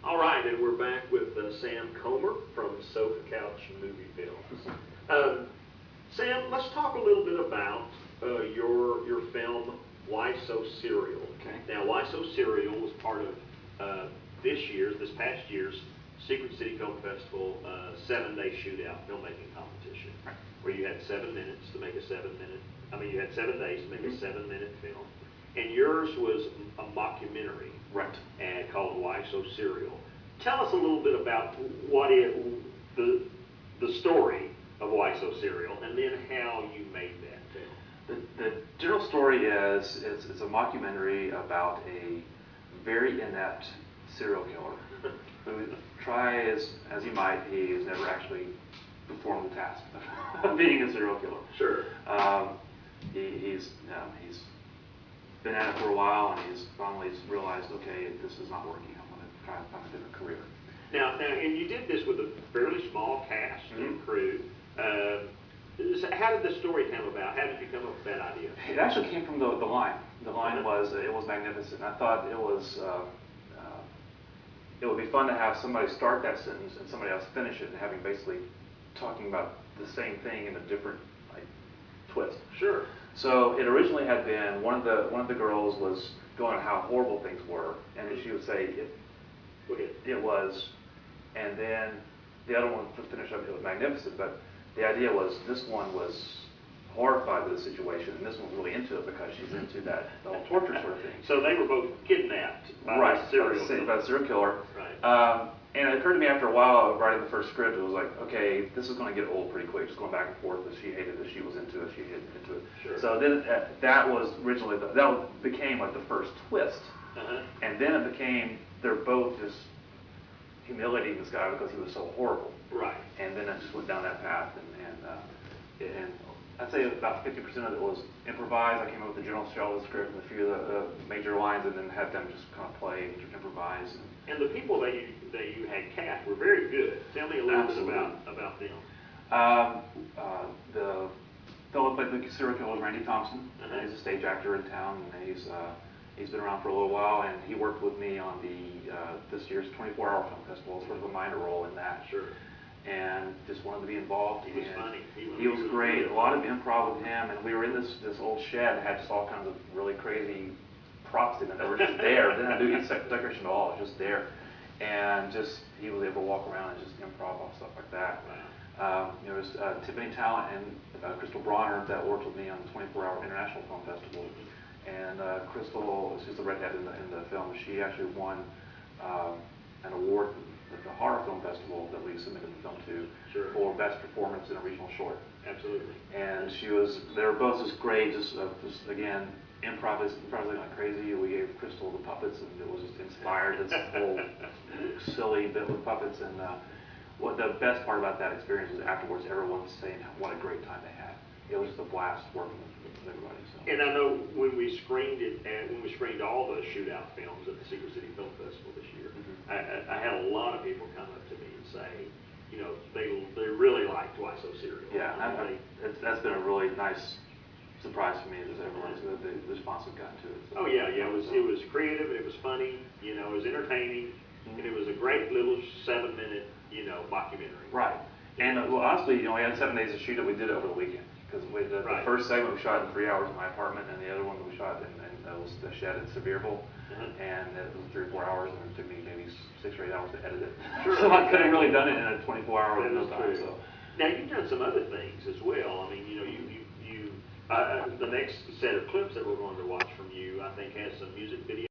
All right, and we're back with Sam Comer from Sofa Couch Movie Films. Sam, let's talk a little bit about your film Why So Serial. Okay. Now, Why So Serial was part of this past year's Secret City Film Festival 7-day shootout filmmaking competition, Right. where you had 7 minutes to make a 7-minute. You had 7 days to make a 7-minute film, and yours was a mockumentary. Right. And called Why So Serial. Tell us a little bit about what is the story of Why So Serial, and then how you made that film. The general story is it's a mockumentary about a very inept serial killer who, try as he might, he has never actually performed the task of being a serial killer. Sure. He's been at it for a while, and he's finally realized, okay, this is not working. I'm going to try to find a different career. Now, and you did this with a fairly small cast and crew. So how did the story come about? How did you come up with that idea? It actually came from the line. The line was, it was magnificent. I thought it would be fun to have somebody start that sentence and somebody else finish it, and having basically talking about the same thing in a different twist. Sure. So it originally had been one of the girls was going on how horrible things were, and then she would say it was, and then the other one would finish up, it was magnificent. But the idea was this one was horrified with the situation, and this one's really into it because she's into the whole torture sort of thing. So they were both kidnapped by Right, a serial killer. by the serial killer. Right. And it occurred to me after a while of writing the first script, it was like, okay, this is going to get old pretty quick, just going back and forth. That she hated it, she was into it, she hated into it. Sure. So then that was originally that became like the first twist, and then it became they're both just humiliating this guy because he was so horrible. Right. And then it just went down that path, and I'd say about 50% of it was improvised. I came up with the general shell of the script and a few of the major lines, and then had them just kind of play and improvise. And the people that you had cast were very good. Tell me a little bit about them. The fellow who played the serial killer is Randy Thompson. He's a stage actor in town, and he's been around for a little while, and he worked with me on this year's 24-hour film festival, sort of a minor role in that. Sure. And just wanted to be involved. He was funny. He was great. A lot of improv with him, and we were in this old shed that had just all kinds of really crazy props in it that were just there. Didn't have to do any decoration at all. It was just there, and he was able to walk around and just improv off stuff like that. Wow. There was Tiffany Talent and Crystal Bronner that worked with me on the 24-hour International Film Festival, and Crystal, she's the redhead in the film. She actually won an award at the Horror Film Festival that we submitted the film to. Sure. For best performance in a regional short. Absolutely. And they were both just great, just again, improvising like crazy. We gave Crystal the puppets, and it was just inspired, this whole silly bit with puppets. And what the best part about that experience was afterwards, everyone was saying what a great time they had. It was just a blast working with everybody. So. And I know when we screened all the shootout films at the Secret City Film Festival this year, I had a lot of people come up to me and say, they really liked Why So Serial. Yeah, that's been a really nice surprise for me, is the response we've gotten to it. So. Oh yeah, it was creative, it was funny, it was entertaining, and it was a great little 7-minute, mockumentary. Right. And well, honestly, we had 7 days to shoot it. We did it over the weekend because the first segment we shot in 3 hours in my apartment, and the other one we shot in was the shed in Sevierville, and it was 3 or 4 hours, and it took me maybe 6 or 8 hours to edit it. Sure. So I couldn't really done it in a 24-hour window time. So. Now you've done some other things as well. I mean, the next set of clips that we're going to watch from you, I think, has some music video.